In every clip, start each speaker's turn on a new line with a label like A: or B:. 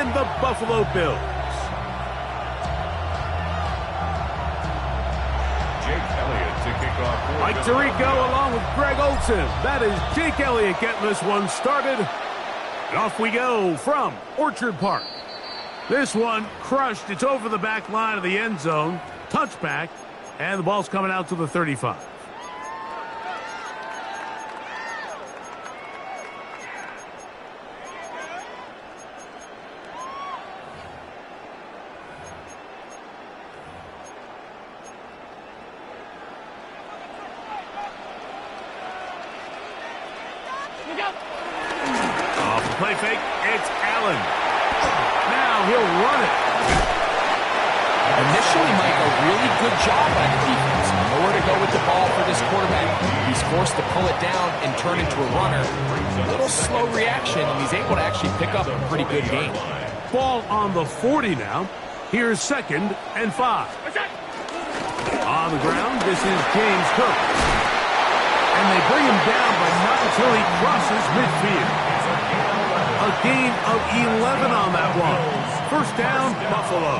A: and the Buffalo Bills.
B: Jake Elliott to kick off.
A: Mike Tirico along with Greg Olsen. That is Jake Elliott getting this one started. And off we go from Orchard Park. This one crushed. It's over the back line of the end zone. Touchback. And the ball's coming out to the 35. Off the play fake, it's Allen. Now he'll run it.
C: Initially, Mike, a really good job by the defense. Nowhere to go with the ball for this quarterback. He's forced to pull it down and turn into a runner. A little slow reaction, and he's able to actually pick up a pretty good gain.
A: Ball on the 40 now. Here's 2nd and 5. On the ground, this is James Cook. And they bring him down, but not until he crosses midfield. A gain of 11 on that one. First down, Buffalo.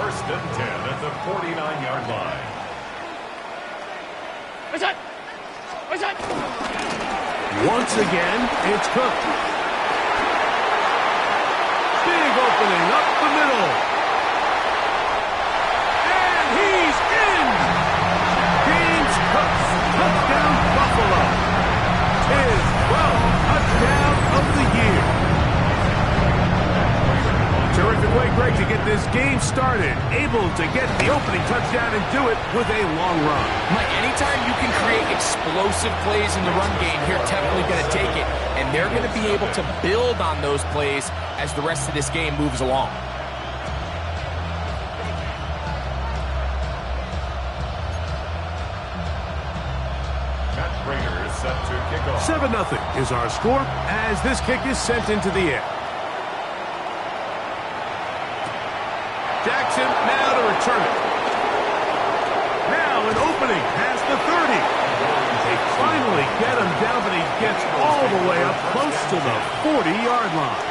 B: 1st and 10 at the 49-yard line.
A: Once again, it's Cook. Big opening up the middle. And he's in! James Cook, touchdown Buffalo. His 12th touchdown of the year. Terrific way, Greg, to get this game started. Able to get the opening touchdown and do it with a long run.
C: Mike, anytime you can create explosive plays in the run game, you're definitely going to take it. And they're going to be able to build on those plays as the rest of this game moves along.
B: Matt Prater is set to kick off.
A: 7-0 is our score as this kick is sent into the air. Jackson now to return it. Now an opening past the 30. They finally get him down, but he gets all the way up close to the 40-yard line.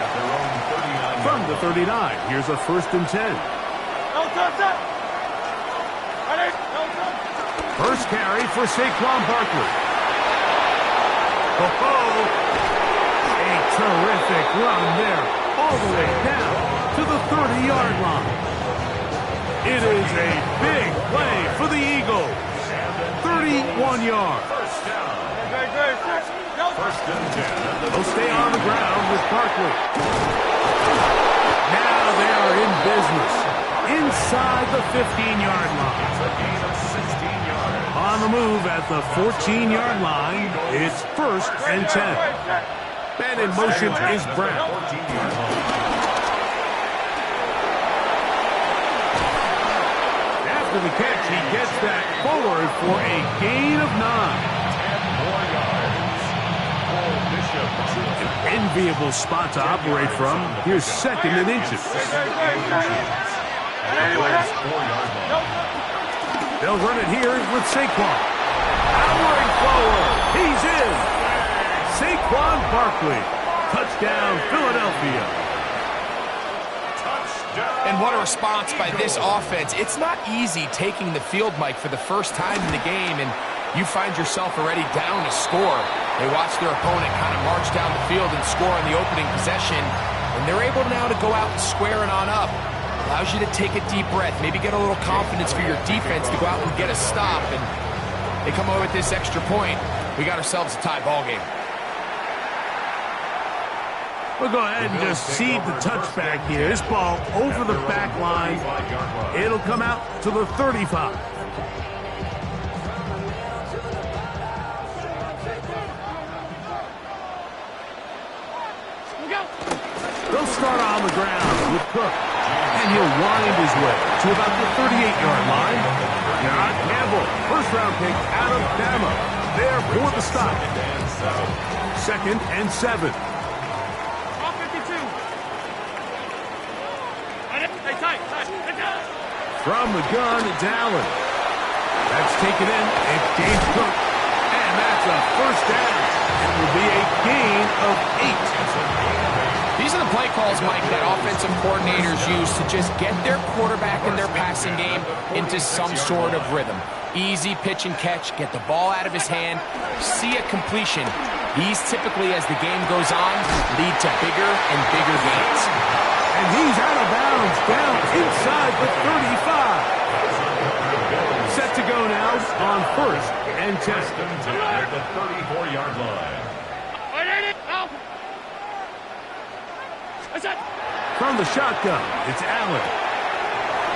A: From the 39, here's a 1st and 10. First carry for Saquon Barkley. A terrific run there, all the way down to the 30-yard line. It is a big play for the Eagles. 31 yards.
B: First and 10.
A: They'll stay on the ground with Barkley. Now they are in business. Inside the 15-yard line.
B: It's a gain of 16 yards.
A: On the move at the 14-yard line, it's 1st and 10. Man in motion is Brown.
B: 14-yard line.
A: After the catch, he gets that forward for a gain of 9.
B: 10 more yards. Paul Bishop.
A: An enviable spot to operate from. Here's 2nd and inches. They'll run it here with Saquon. Powering forward. He's in. Saquon Barkley. Touchdown, Philadelphia.
C: And what a response by this offense. It's not easy taking the field, Mike, for the first time in the game, and you find yourself already down to score. They watch their opponent kind of march down the field and score on the opening possession, and they're able now to go out and square it on up. Allows you to take a deep breath, maybe get a little confidence for your defense to go out and get a stop, and they come away with this extra point. We got ourselves a tie ball game.
A: We'll go ahead and just seed the touchback here. This ball over the back line. It'll come out to the 35. They'll start on the ground with Cook. And he'll wind his way to about the 38-yard line. John Campbell, first-round pick out of Bama. There for the stop. 2nd and 7. From the gun, it's Allen. That's taken in. It's James Cook. And that's a first down. It will be a gain of 8.
C: These are the play calls, Mike, that offensive coordinators use to just get their quarterback and their passing game into some sort of rhythm. Easy pitch and catch, get the ball out of his hand, see a completion. These typically, as the game goes on, lead to bigger and bigger gains.
A: And he's out of bounds, down inside the 35. Set to go now on 1st and 10.
B: At the 34-yard line.
A: From the shotgun, it's Allen.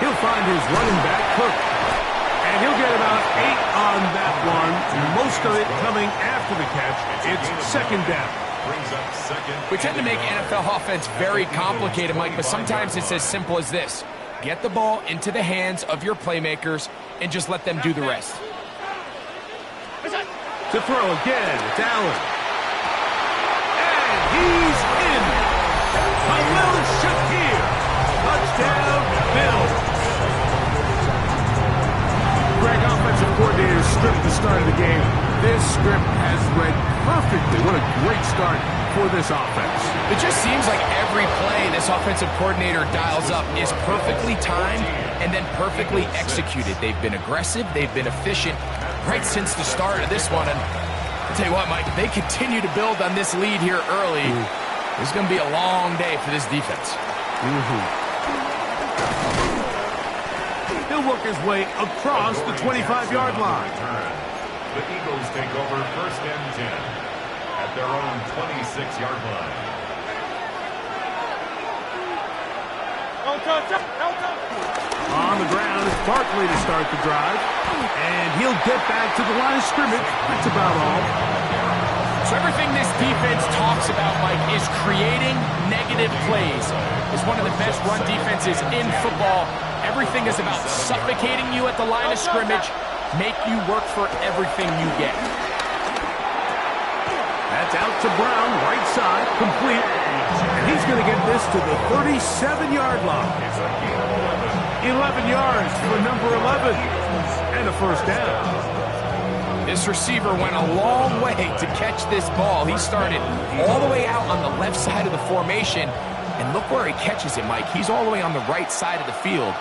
A: He'll find his running back, Cook. And he'll get about 8 on that one. Most of it coming after the catch. It's 2nd down.
B: Brings up 2nd.
C: We tend to make NFL offense very complicated, Mike, but sometimes it's as simple as this. Get the ball into the hands of your playmakers and just let them do the rest.
A: To throw again, it's Allen. And he's in. Khalil Shakir. Touchdown, Bills. Greg, offensive coordinator stripped the start of the game. This script has read perfectly. What a great start for this offense.
C: It just seems like every play this offensive coordinator dials up is perfectly timed and then perfectly executed. They've been aggressive. They've been efficient right since the start of this one. And I'll tell you what, Mike, if they continue to build on this lead here early, this is going to be a long day for this defense.
A: He'll work his way across the 25-yard line.
B: The Eagles take over 1st and 10 at their own 26-yard line.
A: On the ground, it's Barkley to start the drive. And he'll get back to the line of scrimmage. That's about all.
C: So everything this defense talks about, Mike, is creating negative plays. It's one of the best run defenses in football. Everything is about suffocating you at the line of scrimmage, make you work for everything you get.
A: That's out to Brown, right side, complete. And he's going to get this to the 37-yard line. 11 yards for number 11. And a 1st down.
C: This receiver went a long way to catch this ball. He started all the way out on the left side of the formation. And look where he catches it, Mike. He's all the way on the right side of the field.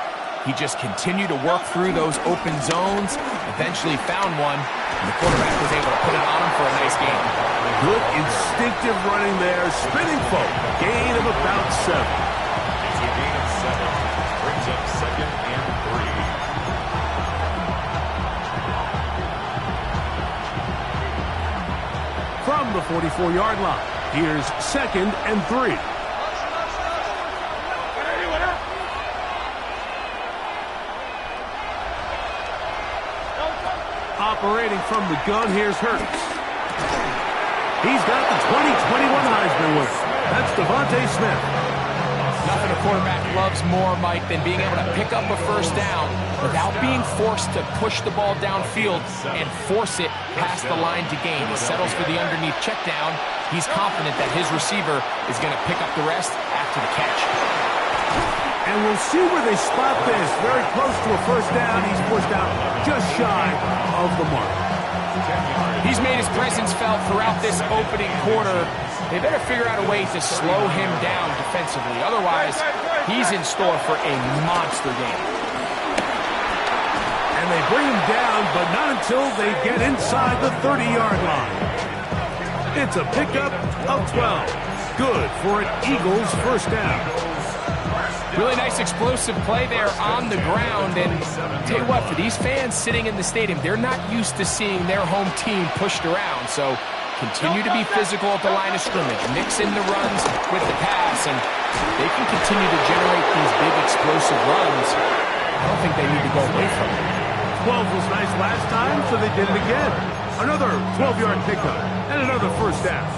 C: He just continued to work through those open zones, eventually found one, and the quarterback was able to put it on him for a nice gain.
A: Good instinctive running there, spinning forward. Gain of about 7.
B: It's a gain of 7. Brings up 2nd and 3.
A: From the 44-yard line, here's 2nd and 3. Operating from the gun, here's Hurts. He's got the 2021 Heisman winner. That's Devontae Smith.
C: Nothing a quarterback loves more, Mike, than being able to pick up a 1st down without being forced to push the ball downfield and force it past the line to gain. He settles for the underneath check down. He's confident that his receiver is going to pick up the rest after the catch.
A: And we'll see where they spot this. Very close to a 1st down. He's pushed out just shy of the mark.
C: He's made his presence felt throughout this opening quarter. They better figure out a way to slow him down defensively. Otherwise, he's in store for a monster game.
A: And they bring him down, but not until they get inside the 30-yard line. It's a pickup of 12. Good for an Eagles 1st down.
C: Really nice explosive play there on the ground. And tell you what, for these fans sitting in the stadium, they're not used to seeing their home team pushed around. So continue to be physical at the line of scrimmage. Mix in the runs with the pass, and they can continue to generate these big explosive runs. I don't think they need to go away from it.
A: 12 was nice last time, so they did it again. Another 12-yard pickup and another 1st down.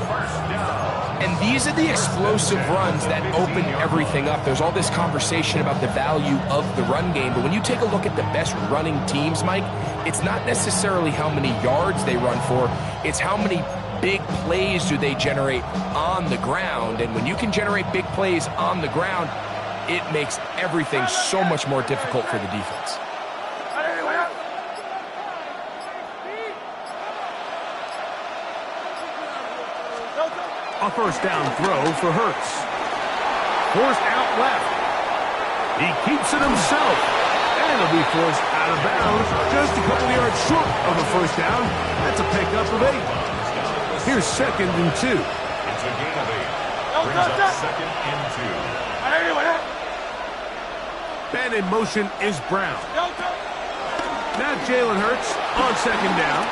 C: And these are the explosive runs that open everything up. There's all this conversation about the value of the run game, but when you take a look at the best running teams, Mike, it's not necessarily how many yards they run for, it's how many big plays do they generate on the ground. And when you can generate big plays on the ground, it makes everything so much more difficult for the defense.
A: A 1st down throw for Hurts. forced out left. He keeps it himself. And he'll be forced out of bounds just a couple yards short of a first down. That's a pickup of 8. Here's 2nd and 2.
B: It's a gain of 8. Brings up 2nd and 2.
A: Man in motion is Brown. Now Jalen Hurts on 2nd down.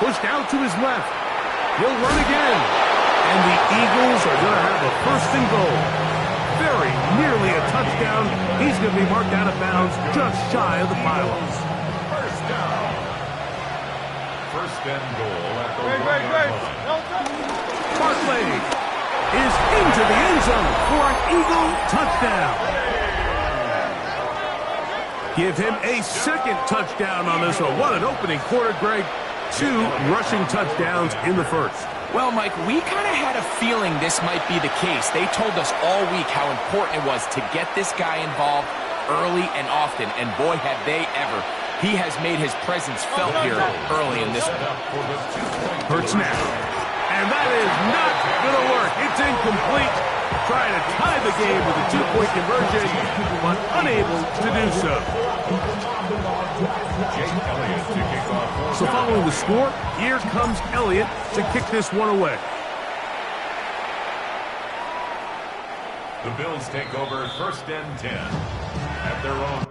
A: Pushed out to his left. He'll run again. And the Eagles are going to have a 1st and goal. Very nearly a touchdown. He's going to be marked out of bounds just shy of the pylons.
B: First down. 1st and goal at the 1-yard line.
A: Barkley is into the end zone for an Eagle touchdown. Give him a 2nd touchdown on this one. What an opening quarter, Greg. 2 rushing touchdowns in the 1st.
C: Well, Mike, we kind of had a feeling this might be the case. They told us all week how important it was to get this guy involved early and often, and boy, have they ever. He has made his presence felt here early in this one.
A: Hurts now. And that is not going to work. It's incomplete. Trying to tie the game with a 2-point conversion, but unable to do so. So following the score, here comes Elliott to kick this one away.
B: The Bills take over 1st and 10 at their own.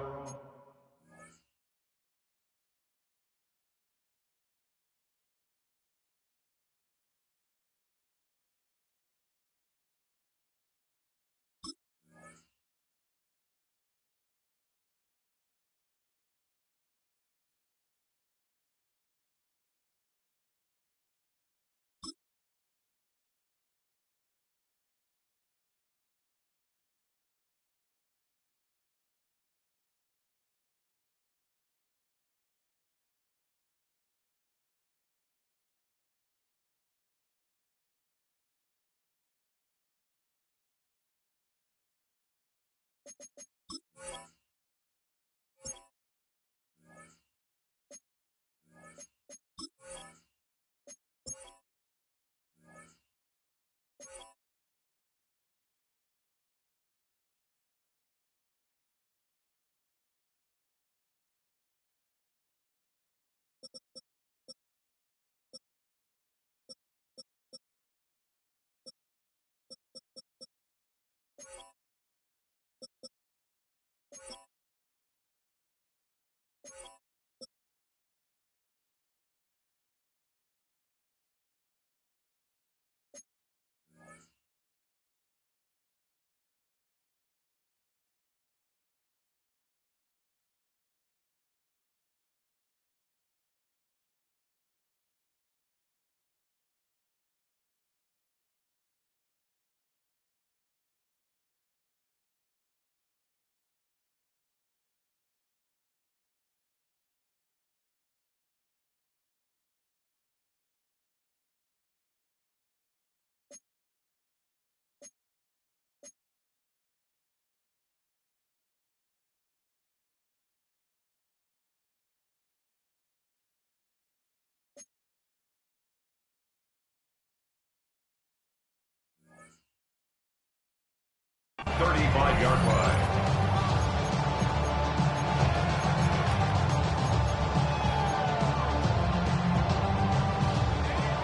B: Yard line.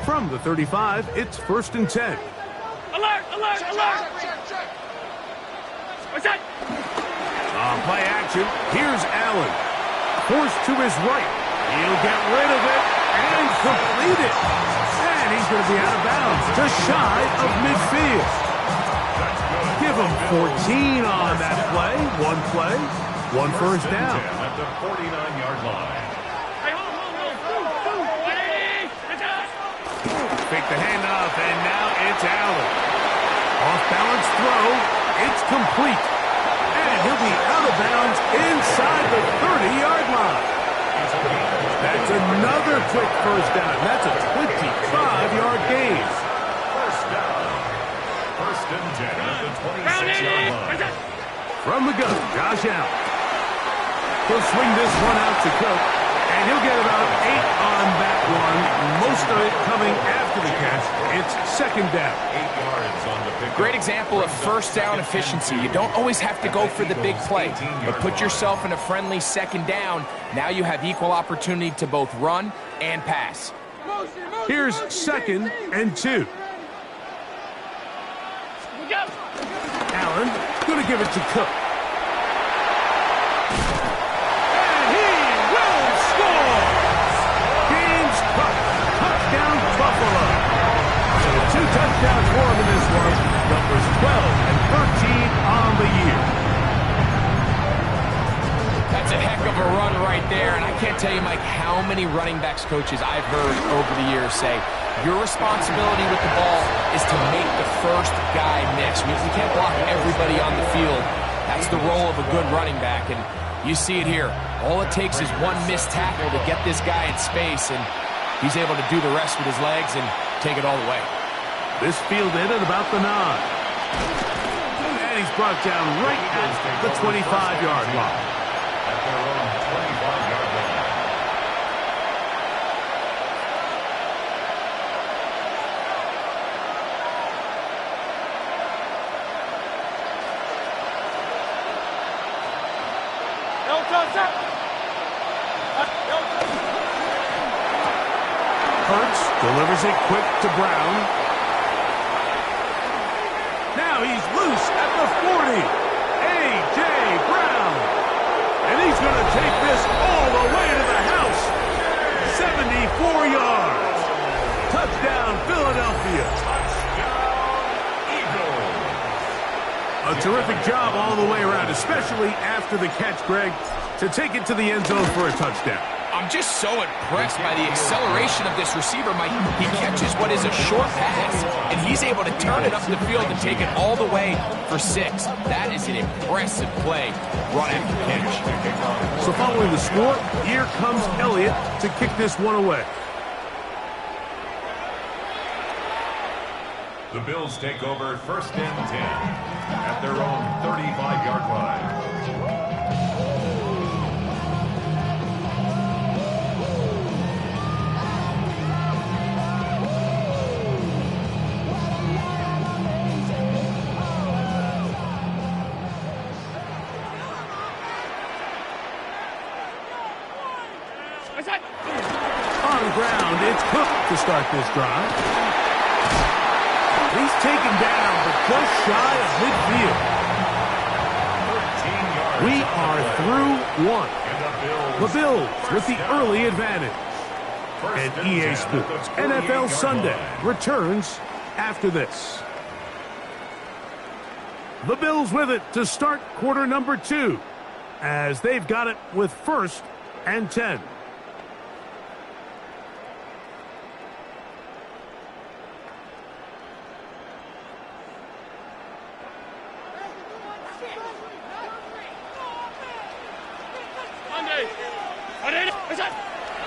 A: From the 35, it's 1st and 10.
D: Alert! Alert! Alert! What's that?
A: On play action, here's Allen. Forced to his right. He'll get rid of it and complete it. And he's going to be out of bounds, just shy of midfield. Give him 14 on that play. One first down.
B: At the 49-yard line.
A: Fake the handoff, and now it's Allen. Off-balance throw. It's complete. And he'll be out of bounds inside the 30-yard line. That's another quick first down. That's a 25-yard gain.
B: First down. 1st and 10 at the 26-yard line.
A: From the gun, Josh Allen. He'll swing this one out to Cook. And he'll get about 8 on that one, most of it coming after the catch. It's second down.
B: 8 yards on the pickup.
C: Great example of first down efficiency. You don't always have to go for the big play, but put yourself in a friendly second down. Now you have equal opportunity to both run and pass.
A: Here's second and 2. Allen going to give it to Cook. And he will score! James Cook, touchdown Buffalo. So 2 touchdowns for him in this one. Numbers 12 and 13 on the year.
C: That's a heck of a run right there, and I can't tell you, Mike, how many running backs coaches I've heard over the years say, your responsibility with the ball is to make the first guy miss. We can't block everybody on the field. That's the role of a good running back, and you see it here. All it takes is one missed tackle to get this guy in space, and he's able to do the rest with his legs and take it all the way.
A: This fielded at about the 9. And he's brought down right at the 25-yard line.
B: At their own 25-yard line.
A: Hurts delivers it quick to Brown. Now he's loose at the 40. A.J. Brown. And he's going to take this all the way to the house. 74 yards. Touchdown, Philadelphia. A terrific job all the way around, especially after the catch, Greg, to take it to the end zone for a touchdown.
C: I'm just so impressed by the acceleration of this receiver, Mike. He catches what is a short pass, and he's able to turn it up the field and take it all the way for 6. That is an impressive play run after catch.
A: So following the score, here comes Elliott to kick this one away.
B: The Bills take over first and 10 at their own 35-yard line.
A: On the ground, it's Cook to start this drive. He's taken down, but just shy of midfield. We are through 1. The Bills with the early advantage. And EA Sports NFL Sunday returns after this. The Bills with it to start quarter number 2, as they've got it with first and 10.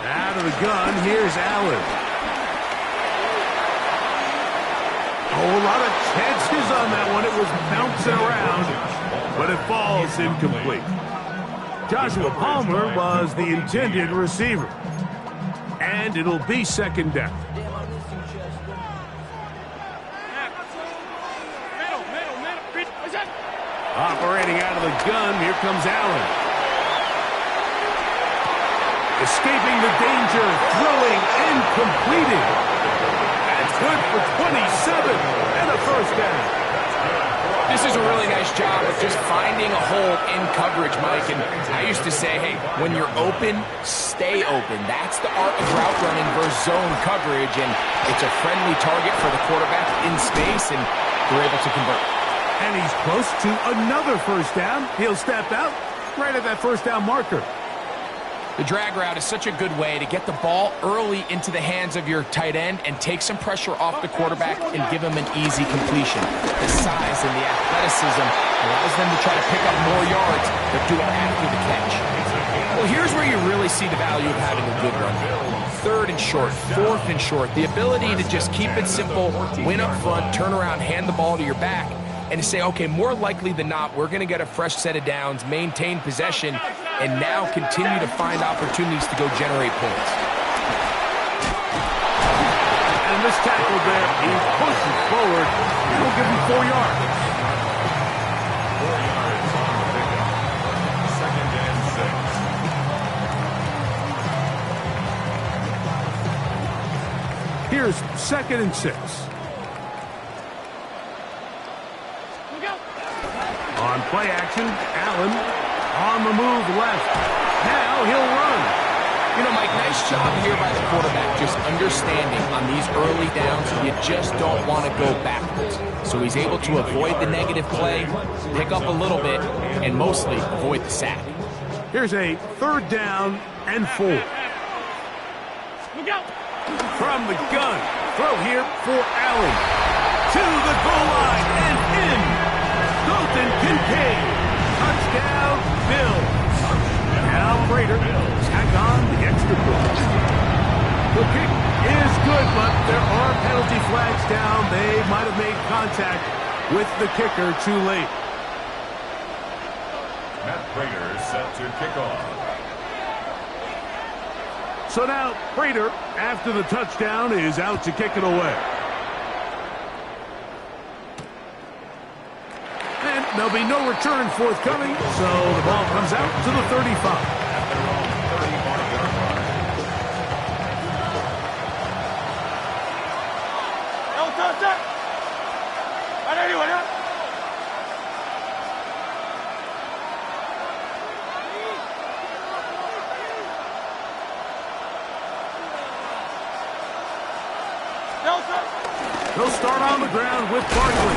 A: Out of the gun, here's Allen. Oh, a lot of chances on that one. It was bouncing around, but it falls incomplete. Joshua Palmer was the intended receiver. And it'll be second down. Operating out of the gun, here comes Allen. Escaping the danger, throwing and completing. That's good for 27 and a first down.
C: This is a really nice job of just finding a hole in coverage, Mike. And I used to say, hey, when you're open, stay open. That's the art of route running versus zone coverage. And it's a friendly target for the quarterback in space, and they're able to convert.
A: And he's close to another first down. He'll step out right at that first down marker.
C: The drag route is such a good way to get the ball early into the hands of your tight end and take some pressure off the quarterback and give him an easy completion. The size and the athleticism allows them to try to pick up more yards, but do it after the catch. Well, here's where you really see the value of having a good run. 3rd and short, 4th and short. The ability to just keep it simple, win up front, turn around, hand the ball to your back, and to say, okay, more likely than not, we're going to get a fresh set of downs, maintain possession, and now continue to find opportunities to go generate points.
A: And this tackle there, he pushes forward. It'll give him 4 yards.
B: 4 yards on the pickup. 2nd and 6.
A: Here's 2nd and 6. On play action, Allen on the move left. Now he'll run.
C: You know, Mike, nice job here by the quarterback, just understanding on these early downs, you just don't want to go backwards. So he's able to avoid the negative play, pick up a little bit, and mostly avoid the sack.
A: Here's a 3rd down and 4. From the gun, throw here for Allen. To the goal line and in. Dalton Kincaid. Touchdown, Bills. Now Prater tack on the extra point. The kick is good, but there are penalty flags down. They might have made contact with the kicker too late.
B: Matt Prater set to kick off.
A: So now Prater, after the touchdown, is out to kick it away. And there'll be no return forthcoming, so the ball comes out to the 35.
B: At their own 35-yard line.
A: He'll start on the ground with Barkley.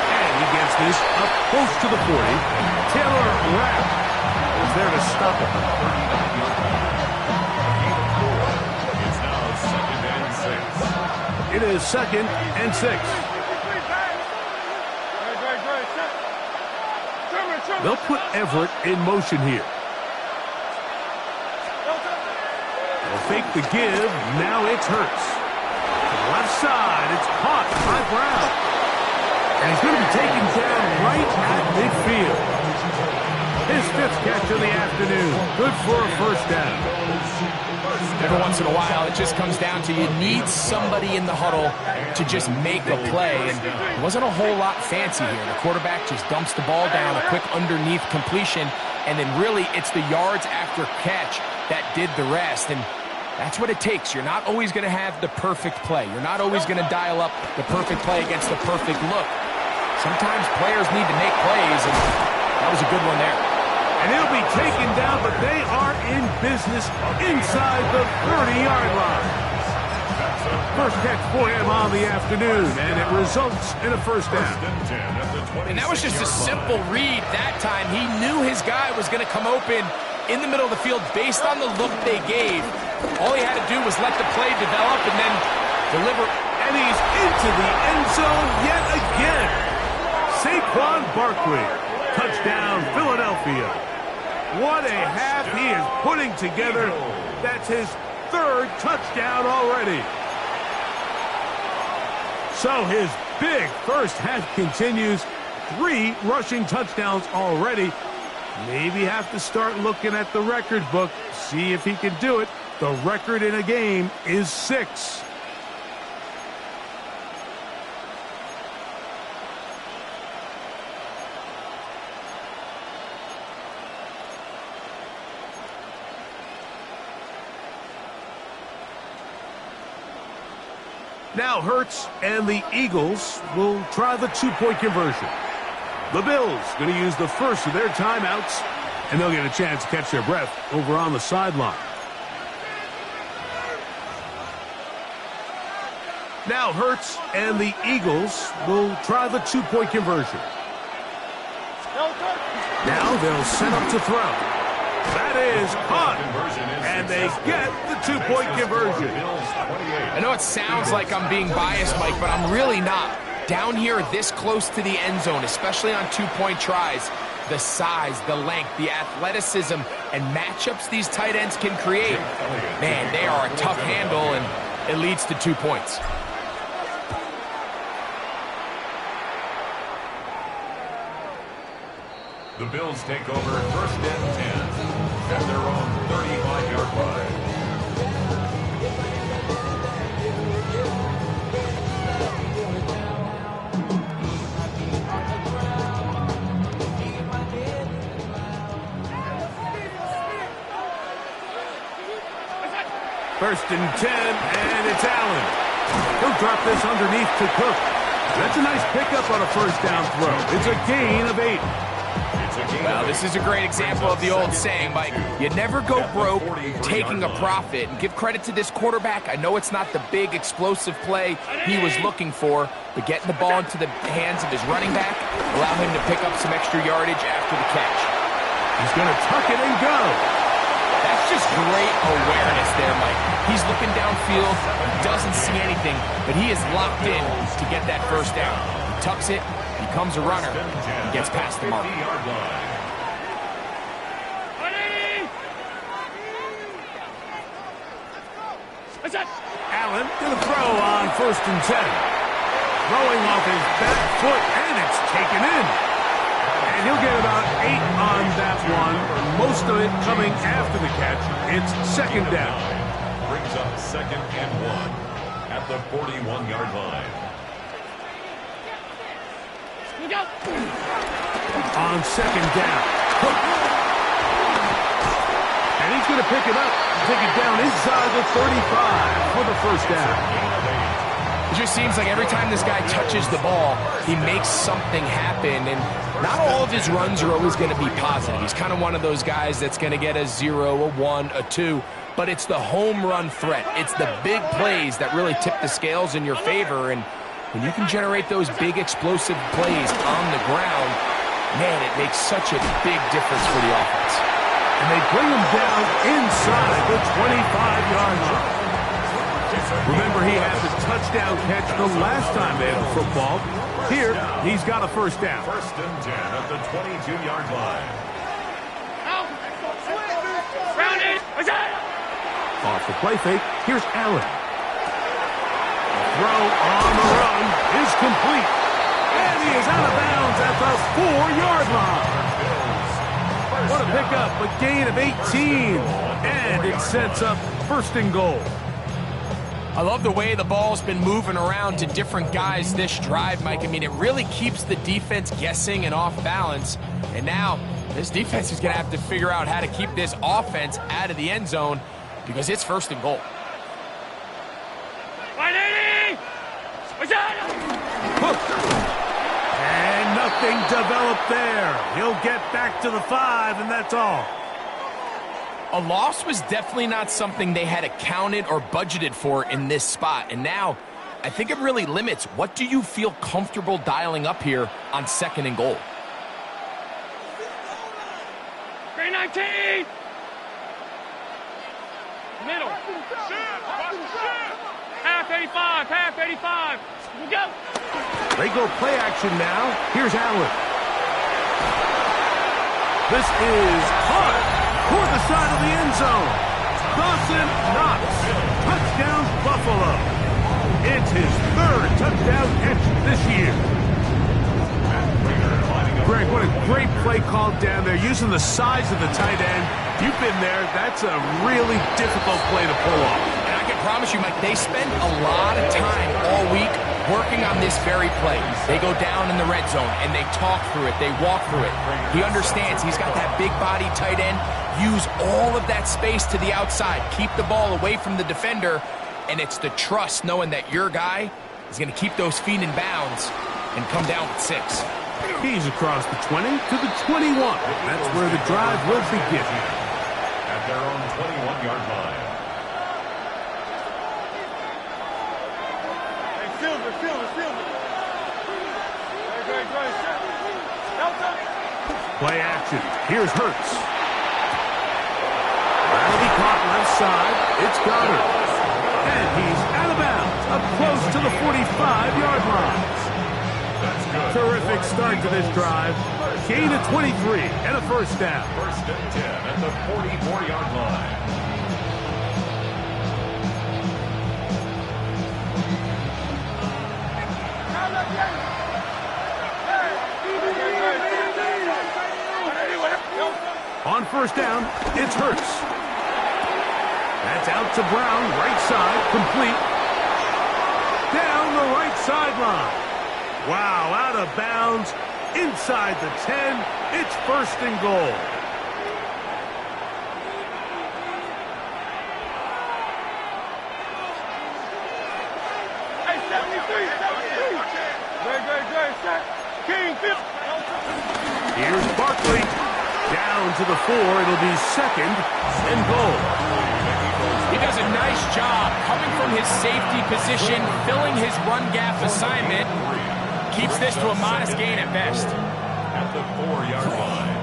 A: And he gets this up close to the 40. Taylor Rapp is there to stop it.
B: It's now 2nd and 6.
A: It is 2nd and 6. They'll put Everett in motion here. They'll fake the give. Now it's Hurts. Left side, it's caught by Brown. And he's going to be taken down right at midfield. His 5th catch of the afternoon. Good for a 1st down.
C: Every once in a while, it just comes down to you need somebody in the huddle to just make a play. And it wasn't a whole lot fancy here. The quarterback just dumps the ball down, a quick underneath completion, and then really it's the yards after catch that did the rest. And that's what it takes. You're not always going to have the perfect play. You're not always going to dial up the perfect play against the perfect look. Sometimes players need to make plays, and that was a good one there.
A: And he'll be taken down, but they are in business inside the 30-yard line. First catch for him on the afternoon, and it results in a 1st down.
C: And that was just a simple read that time. He knew his guy was going to come open in the middle of the field based on the look they gave. All he had to do was let the play develop and then deliver.
A: And he's into the end zone yet again. Saquon Barkley. Touchdown, Philadelphia. What a half he is putting together. That's his 3rd touchdown already. So his big first half continues. 3 rushing touchdowns already. Maybe have to start looking at the record book, see if he can do it. The record in a game is 6. Now Hurts and the Eagles will try the 2-point conversion. The Bills going to use the first of their timeouts, and they'll get a chance to catch their breath over on the sideline. Now Hurts and the Eagles will try the 2-point conversion. Now they'll set up to throw. That is caught, and they get the 2-point conversion.
C: I know it sounds like I'm being biased, Mike, but I'm really not. Down here this close to the end zone, especially on 2-point tries, the size, the length, the athleticism, and matchups these tight ends can create, man, they are a tough handle, and it leads to 2 points.
B: The Bills take over 1st and 10. at their own 35-yard line.
A: First and 10, and it's Allen. He'll drop this underneath to Cook. That's a nice pickup on a first down throw. It's a gain of 8.
C: Well, this is a great example of the old saying, Mike. You never go broke taking a profit. And give credit to this quarterback. I know it's not the big explosive play he was looking for, but getting the ball into the hands of his running back allow him to pick up some extra yardage after the catch.
A: He's going to tuck it and go.
C: That's just great awareness there, Mike. He's looking downfield, he doesn't see anything, but he is locked in to get that first down. He tucks it, becomes a runner, and gets past the mark.
A: Allen to the throw on first and 10. Throwing off his back foot, and it's taken in. And he'll get about 8 on that one, most of it coming after the catch. It's second down.
B: Brings up second and 1 at the 41-yard line.
A: On second down. And he's going to pick it up, take it down inside the 35 for the first down.
C: It just seems like every time this guy touches the ball, he makes something happen, and not all of his runs are always going to be positive. He's kind of one of those guys that's going to get a 0, a 1, a 2, but it's the home run threat. It's the big plays that really tip the scales in your favor, and when you can generate those big explosive plays on the ground, man, it makes such a big difference for the offense.
A: And they bring him down inside the 25-yard line. Remember, he had the touchdown catch the last time they had the football. Here, he's got a first down.
B: First and 10 at the 22-yard line.
A: Off the play fake, here's Allen. The throw on the run is complete. And he is out of bounds at the 4-yard line. What a pickup, a gain of 18. And it sets up first and goal.
C: I love the way the ball's been moving around to different guys this drive, Mike. I mean, it really keeps the defense guessing and off balance. And now, this defense is going to have to figure out how to keep this offense out of the end zone because it's first and goal.
A: And nothing developed there. He'll get back to the 5, and that's all.
C: A loss was definitely not something they had accounted or budgeted for in this spot. And now, I think it really limits what do you feel comfortable dialing up here on second and goal.
D: 319! Middle. Half 85, half 85. We'll go.
A: They go play action now. Here's Allen. This is caught toward the side of the end zone. Dawson Knox. Touchdown, Buffalo. It's his 3rd touchdown catch this year. Greg, what a great play called down there, using the size of the tight end. You've been there. That's a really difficult play to pull off.
C: And I can promise you, Mike, they spend a lot of time all week working on this very play. They go down in the red zone, and they talk through it. They walk through it. He understands he's got that big body tight end. Use all of that space to the outside. Keep the ball away from the defender, and it's the trust knowing that your guy is going to keep those feet in bounds and come down with 6.
A: He's across the 20 to the 21. That's where the drive will begin.
B: At their own 21-yard line.
D: Hey, Silver.
A: Play action. Here's Hurts. That'll be caught left side. It's Goddard. And he's out of bounds, up close to the 45-yard line. Terrific start to this drive. Gain of 23 and a first down.
B: First and 10 at the 44-yard line.
A: On On first down, it's Hurts. That's out to Brown, right side, complete. Down the right sideline. Wow, out of bounds, inside the 10. It's first and goal. Here's Barkley. Down to the 4. It'll be second and goal.
C: He does a nice job coming from his safety position, filling his run gap assignment. Keeps this to a modest gain at best.
B: At the 4-yard line.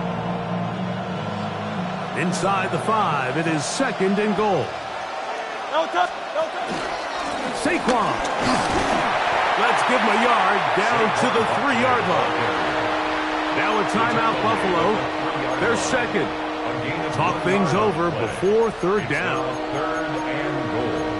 A: Inside the 5, it is second and goal. Saquon. Let's give him a yard down to the 3-yard line. Now a timeout, Buffalo. They're second. Talk things over before third down.
B: Third and goal.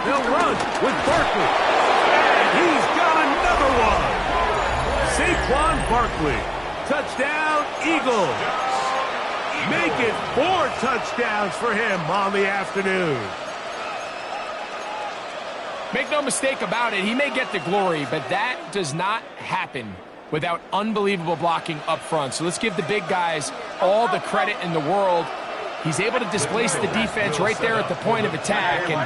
A: They'll run with Barkley. And he's got another one. Saquon Barkley. Touchdown, Eagles. Make it 4 touchdowns for him on the afternoon.
C: Make no mistake about it, he may get the glory, but that does not happen without unbelievable blocking up front. So let's give the big guys all the credit in the world. He's able to displace the defense right there at the point of attack, and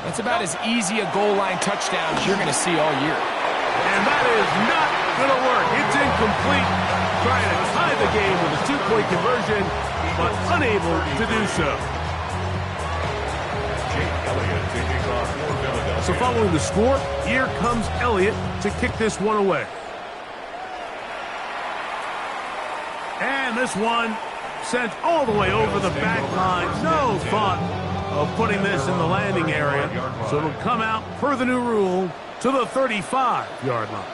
C: that's about as easy a goal line touchdown as you're going to see all year.
A: And that is not going to work. It's incomplete. Trying to tie the game with a 2-point conversion, but unable to do so. So following the score, here comes Elliott to kick this one away. And this one sent all the way over the back line. No thought of putting this in the landing area. So it'll come out, per the new rule, to the 35-yard line.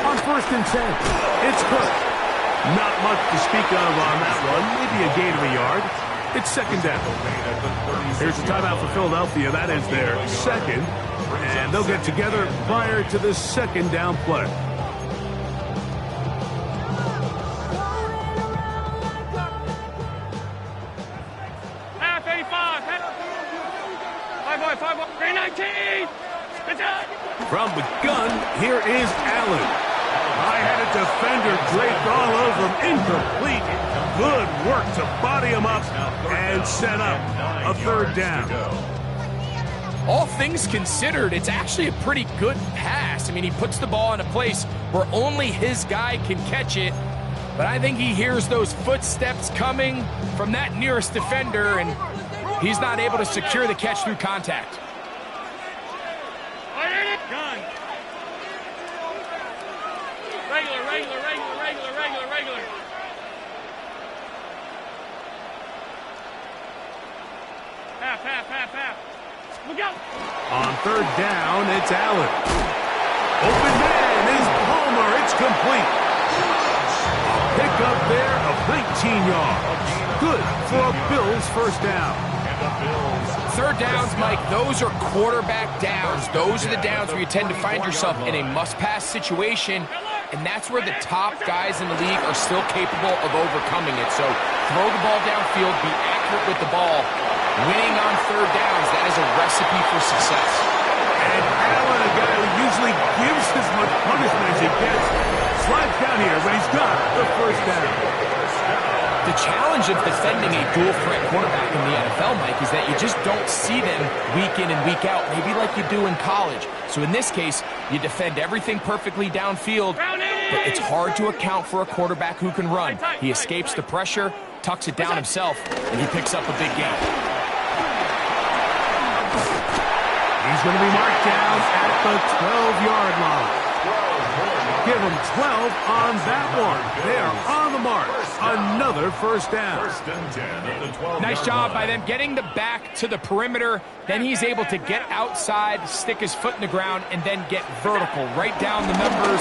A: On first and 10, it's Cook. Not much to speak of on that one. Maybe a gain of a yard. It's second down. Here's a timeout for Philadelphia. That is their second. And they'll get together prior to the second down play.
D: Half 85. 5 319.
A: From the gun, here is Allen. High-headed defender draped all over him. Incomplete. Good work to body him up and set up a third down.
C: All things considered, it's actually a pretty good pass. I mean, he puts the ball in a place where only his guy can catch it. But I think he hears those footsteps coming from that nearest defender, and he's not able to secure the catch through contact.
D: Regular. Half. Look out.
A: On third down, it's Allen. Open man is Palmer. It's complete. Pick up there of 19 yards. Good for a Bills first down.
C: Third downs, Mike, those are quarterback downs. Those are the downs where you tend to find yourself in a must-pass situation, and that's where the top guys in the league are still capable of overcoming it. So throw the ball downfield, be accurate with the ball. Winning on third downs, that is a recipe for success.
A: And Allen, a guy who usually gives as much punishment as he gets, slides down here, but he's got the first down.
C: The challenge of defending a dual-threat quarterback in the NFL, Mike, is that you just don't see them week in and week out, maybe like you do in college. So in this case, you defend everything perfectly downfield, but it's hard to account for a quarterback who can run. He escapes the pressure, tucks it down himself, and he picks up a big gain.
A: He's going to be marked down at the 12-yard line. give them 12 on that one. They are on the mark. Another first down.
B: First and 10 at the 12-yard
C: Nice job
B: line.
C: by them getting the back to the perimeter. Then he's able to get outside, stick his foot in the ground, and then get vertical. Right down the numbers.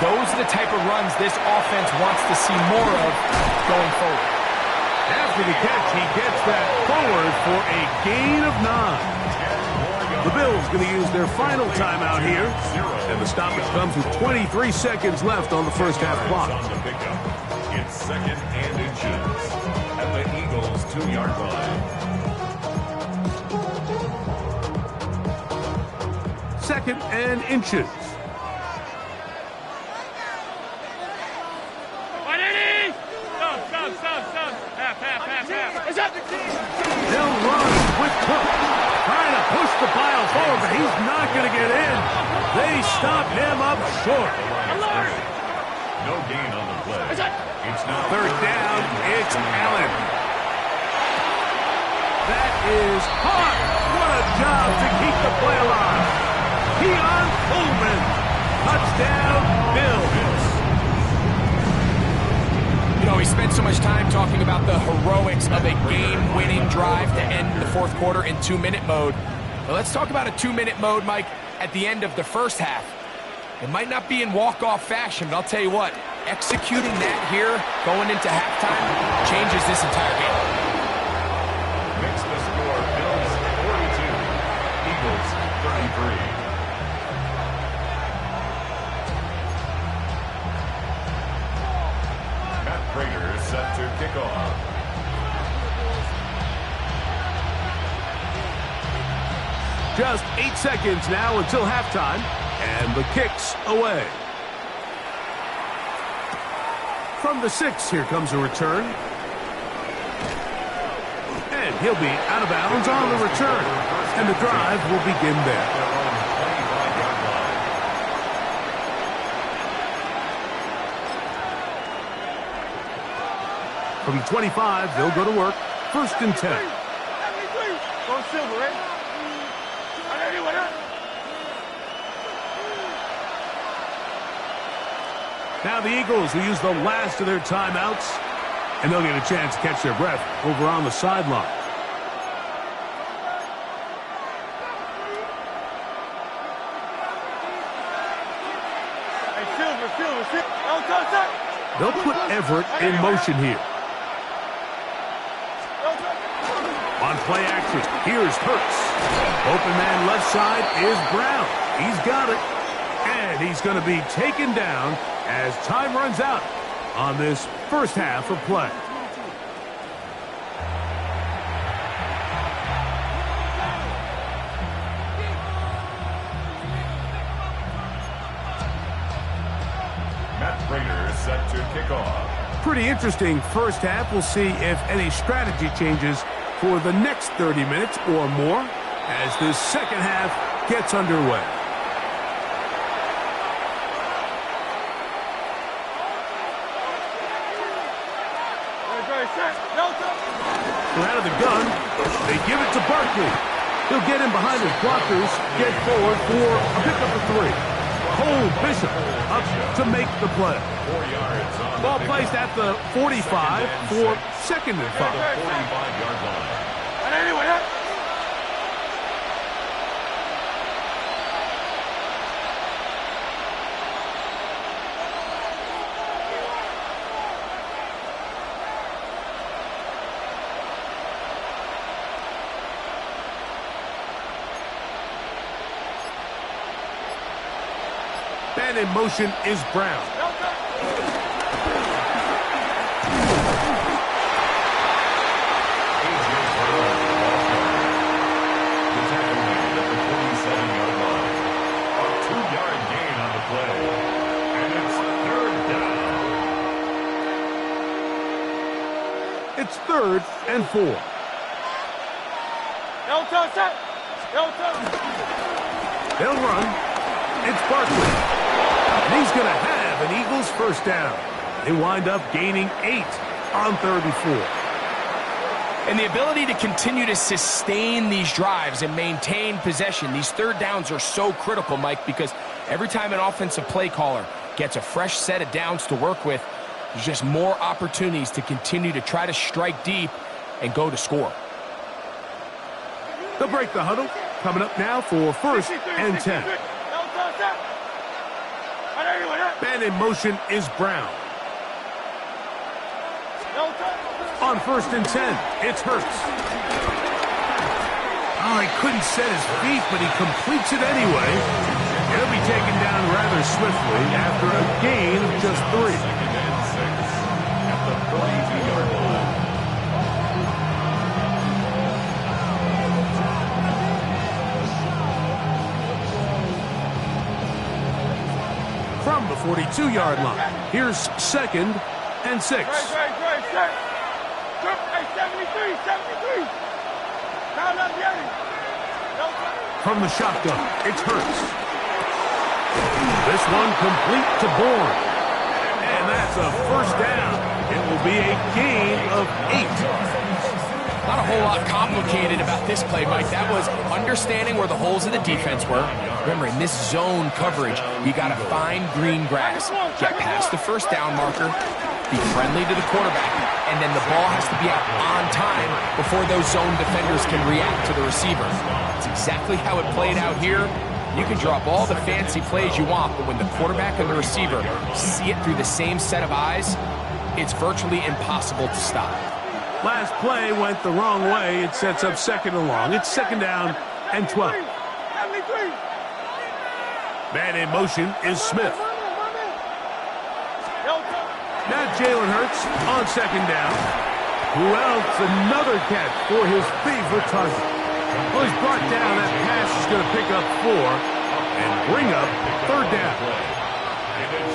C: Those are the type of runs this offense wants to see more of going forward.
A: After the catch, he gets that forward for a gain of 9. The Bills going to use their final timeout here. And the stoppage comes with 23 seconds left on the first half clock.
B: On the pickup. It's second and inches at the Eagles' 2-yard line.
A: Second and inches.
D: 180! Stop. Half. Is that the team?
A: They'll run with Cook. Trying to push the pile forward, but he's not going to get in. They stop him up short.
D: Alert!
B: No gain on the play.
D: Is that?
B: It's now
A: Third down, it's Allen. That is hard. What a job to keep the play alive. Keon Coleman. Touchdown, Bills.
C: You know, we spent so much time talking about the heroics of a game-winning drive to end the fourth quarter in 2-minute mode. But let's talk about a 2-minute mode, Mike, at the end of the first half. It might not be in walk-off fashion, but I'll tell you what, executing that here, going into halftime, changes this entire game.
B: Makes the score Bills 42, Eagles 33. Matt Prater is set to kick off.
A: Just 8 seconds now until halftime, and the kick's away. From the 6, here comes a return. And he'll be out of bounds on the return. And the drive will begin there.
B: Their own 25-yard line.
A: From 25, they'll go to work. First and 10.
D: Go silver, right?
A: Now the Eagles will use the last of their timeouts, and they'll get a chance to catch their breath over on the sideline.
D: Silver.
A: They'll put Everett in motion here. On play action, here's Hurts. Open man left side is Brown. He's got it. And he's going to be taken down as time runs out on this first half of play.
B: Matt Prater is set to kick off.
A: Pretty interesting first half. We'll see if any strategy changes for the next 30 minutes or more as this second half gets underway. We're out of the gun. They give it to Barkley. He'll get in behind his blockers, get forward for a pickup of 3. Cole Bishop up to make the play.
B: 4 yards on
A: Ball
B: the
A: placed at the 45 for second and 5.
B: 45-yard line.
A: And in motion is Brown. It's 3rd and 4. They'll run. It's Barkley. And he's going to have an Eagles first down. They wind up gaining 8 on 3rd and 4.
C: And the ability to continue to sustain these drives and maintain possession, these third downs are so critical, Mike, because every time an offensive play caller gets a fresh set of downs to work with, there's just more opportunities to continue to try to strike deep and go to score.
A: They'll break the huddle. Coming up now for 1st and 10. Man in motion is Brown. On 1st and 10, it's Hurts. Oh, he couldn't set his feet, but he completes it anyway. He'll be taken down rather swiftly after a gain of just 3.
B: At the 42-yard line.
A: From the 42-yard line, here's 2nd and 6. From the shotgun, it's Hurts. This one complete to Bourne. And that's a 1st down. It will be a gain of 8.
C: Not a whole lot complicated about this play, Mike. That was understanding where the holes of the defense were. Remember, in this zone coverage, you got to find green grass. Get past the 1st down marker, be friendly to the quarterback, and then the ball has to be out on time before those zone defenders can react to the receiver. It's exactly how it played out here. You can drop all the fancy plays you want, but when the quarterback and the receiver see it through the same set of eyes, it's virtually impossible to stop.
A: Last play went the wrong way. It sets up 2nd and long. It's 2nd down and 12. Man in motion is Smith. Now Jalen Hurts on 2nd down. Who else? Another catch for his favorite target. Well, he's brought down. That pass is going to pick up 4 and bring up 3rd down.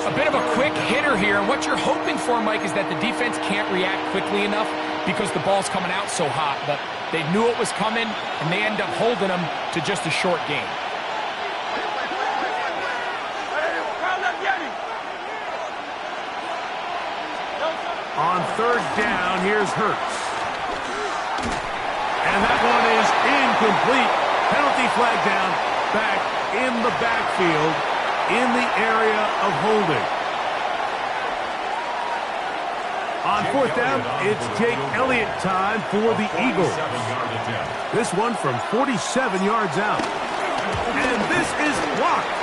C: A bit of a quick hitter here, and what you're hoping for, Mike, is that the defense can't react quickly enough because the ball's coming out so hot, but they knew it was coming, and they end up holding them to just a short gain.
A: On 3rd down, here's Hurts. And that one is incomplete. Penalty flag down, back in the backfield, in the area of holding. On 4th down, it's Jake Elliott time for the Eagles. This one from 47 yards out. And this is blocked.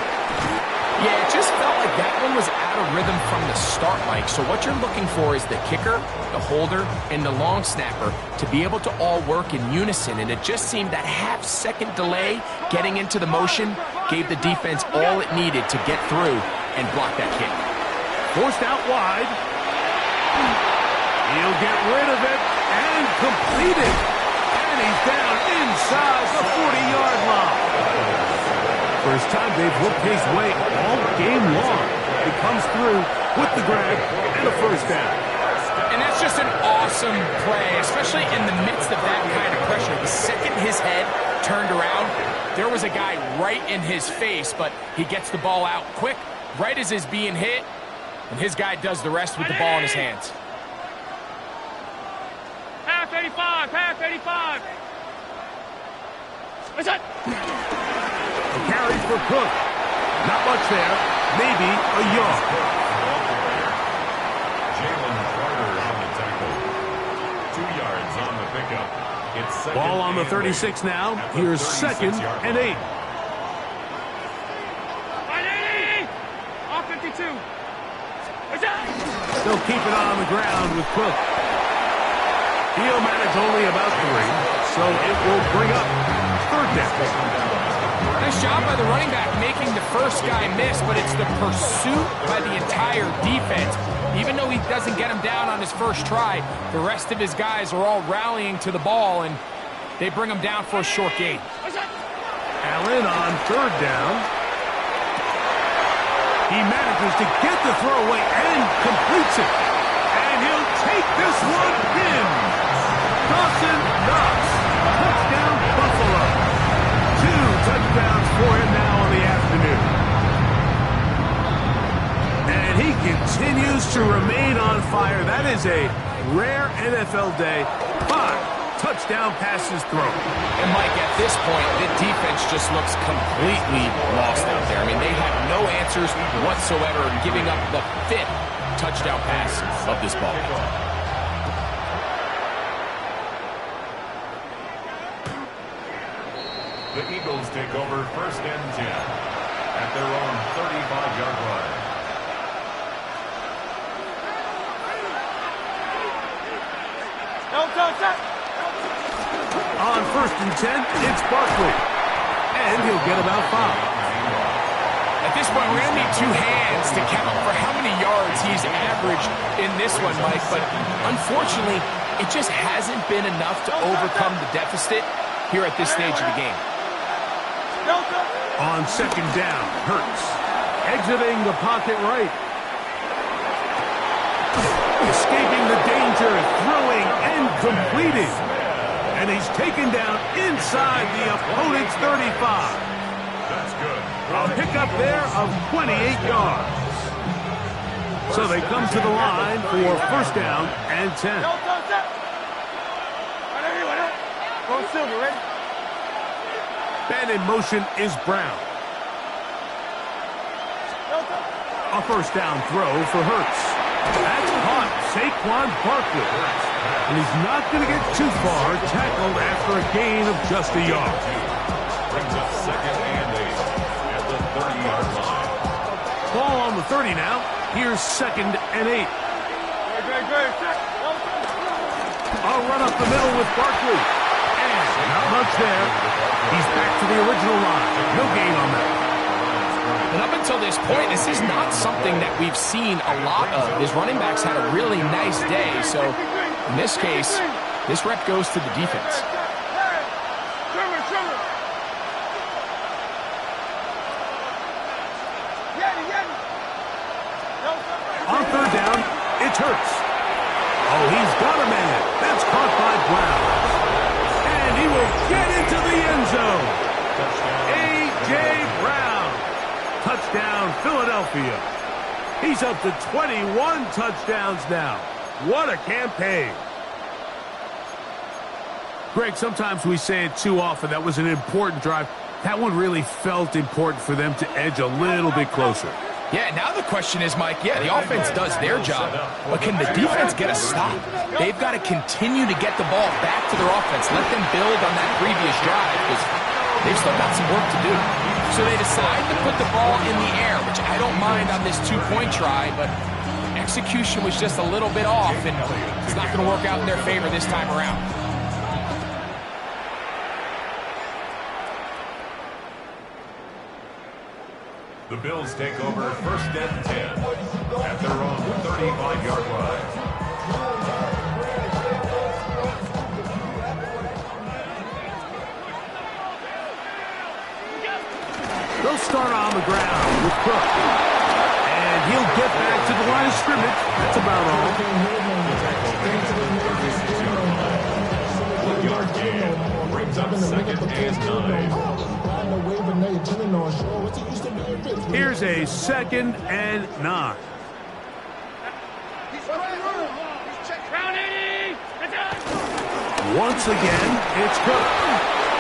C: Yeah, it just felt like that one was out of rhythm from the start, Mike. So what you're looking for is the kicker, the holder, and the long snapper to be able to all work in unison. And it just seemed that half-second delay getting into the motion gave the defense all it needed to get through and block that kick.
A: Forced out wide. He'll get rid of it and complete it. And he's down inside the 40-yard line. First time they've looked his way all game long. He comes through with the grab and a 1st down.
C: And that's just an awesome play, especially in the midst of that kind of pressure. The second his head turned around, there was a guy right in his face, but he gets the ball out quick, right as he's being hit, and his guy does the rest with the ball in his hands.
D: Half 85, half 85. What's that?
A: A carry for Cook. Not much there. Maybe a yard.
B: Jalen Carter on the tackle. 2 yards on the pickup. It's
A: Ball on the 36 now. Here's 2nd and 8.
D: Off 52. What's that?
A: They'll keep it on the ground with Cook. He'll manage only about 3, so it will bring up 3rd down.
C: Nice job by the running back making the first guy miss, but it's the pursuit by the entire defense. Even though he doesn't get him down on his first try, the rest of his guys are all rallying to the ball, and they bring him down for a short gain.
A: Allen on 3rd down. He manages to get the throw away and completes it. And he'll take this one in. Dawson Knox. Touchdown, Buffalo. 2 touchdowns for him now on the afternoon. And he continues to remain on fire. That is a rare NFL day. 5 touchdown passes thrown.
C: And Mike, at this point, the defense just looks completely lost out there. I mean, they have no answer answers whatsoever, and giving up the 5th touchdown pass of this ball game.
B: The Eagles take over 1st and 10 at their own 35-yard line.
A: On 1st and 10, it's Barkley. And he'll get about 5.
C: At this point, we're going to need 2 hands to count for how many yards he's averaged in this one, Mike. But unfortunately, it just hasn't been enough to overcome the deficit here at this stage of the game.
A: On 2nd down, Hurts. Exiting the pocket right. Escaping the danger, throwing and completing. And he's taken down inside the opponent's 35.
B: That's good.
A: A pickup there of 28 yards. So they come to the line for 1st down and 10. And in motion is Brown. A 1st down throw for Hurts. That's caught Saquon Barkley. And he's not going to get too far, tackled after a gain of just a yard.
B: Brings up 2nd and 8 at the 30-yard line.
A: Ball on the 30 now. Here's 2nd and 8. A run up the middle with Barkley. And not much there. He's back to the original line. No gain on that.
C: And up until this point, this is not something that we've seen a lot of. His running backs had a really nice day. So in this case, this rep goes to the defense.
A: On 3rd down, it's Hurts. Oh, he's got a man. That's caught by Brown. And he will get into the end zone. A.J. Brown. Touchdown, Philadelphia. He's up to 21 touchdowns now. What a campaign. Greg, sometimes we say it too often. That was an important drive. That one really felt important for them to edge a little bit closer.
C: Yeah, now the question is, Mike, yeah, the offense does their job, but can the defense get a stop? They've got to continue to get the ball back to their offense. Let them build on that previous drive because they've still got some work to do. So they decide to put the ball in the air, which I don't mind on this 2-point try, but execution was just a little bit off, and it's not going to work out in their favor this time around.
B: The Bills take over 1st and 10 at their own 35-yard line.
A: They'll start on the ground with Cook. And he'll get back to the line of scrimmage. That's about all.
B: 1-yard gain brings up 2nd and 9.
A: Here's a 2nd and 9. Once again, it's Cook.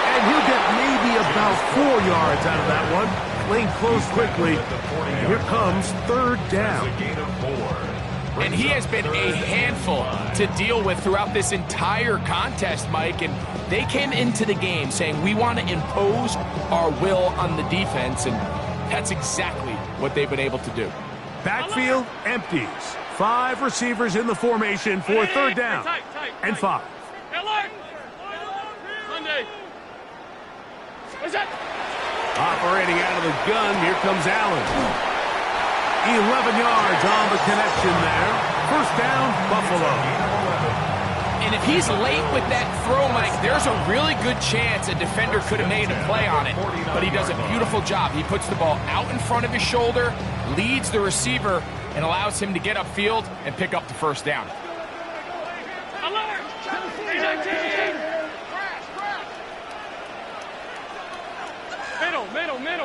A: And he'll get maybe about 4 yards out of that one. Lane closed quickly. And here comes 3rd down.
C: And he has been a handful to deal with throughout this entire contest, Mike. And they came into the game saying, we want to impose our will on the defense. And that's exactly what they've been able to do.
A: Backfield empties. 5 receivers in the formation for 3rd down and 5. Operating out of the gun, here comes Allen. 11 yards on the connection there. 1st down, Buffalo.
C: And if he's late with that throw, Mike, there's a really good chance a defender could have made a play on it. But he does a beautiful job. He puts the ball out in front of his shoulder, leads the receiver, and allows him to get upfield and pick up the 1st down.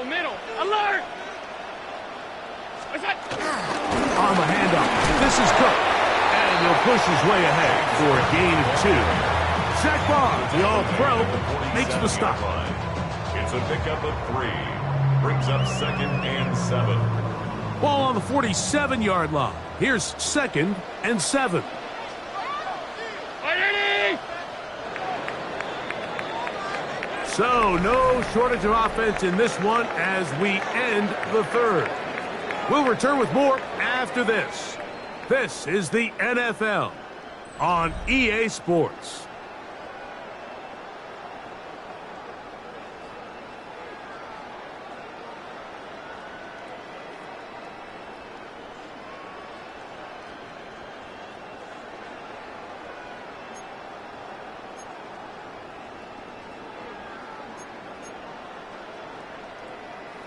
D: Middle. Alert!
A: On the handoff, this is Cook. And he'll push his way ahead for a gain of 2. Zach Barnes, the All-Pro, makes the stop.
B: It's a pickup of 3. Brings up 2nd and 7.
A: Ball on the 47-yard line. Here's 2nd and 7. So, no shortage of offense in this one as we end the 3rd. We'll return with more after this. This is the NFL on EA Sports.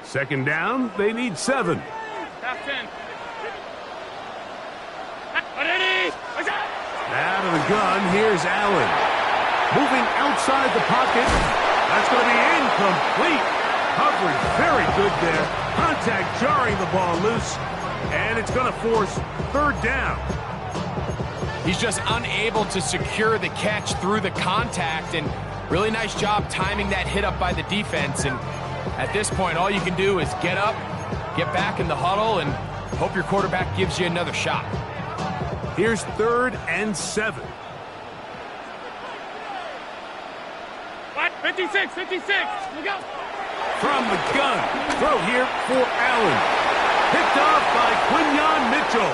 A: Second down, they need 7. Out of the gun, here's Allen. Moving outside the pocket. That's going to be incomplete. Coverage very good there. Contact jarring the ball loose. And it's going to force 3rd down.
C: He's just unable to secure the catch through the contact. And really nice job timing that hit up by the defense. And at this point, all you can do is get up, get back in the huddle, and hope your quarterback gives you another shot.
A: Here's 3rd and 7.
D: What? 56, 56. Look out.
A: From the gun. Throw here for Allen. Picked off by Quinyon Mitchell.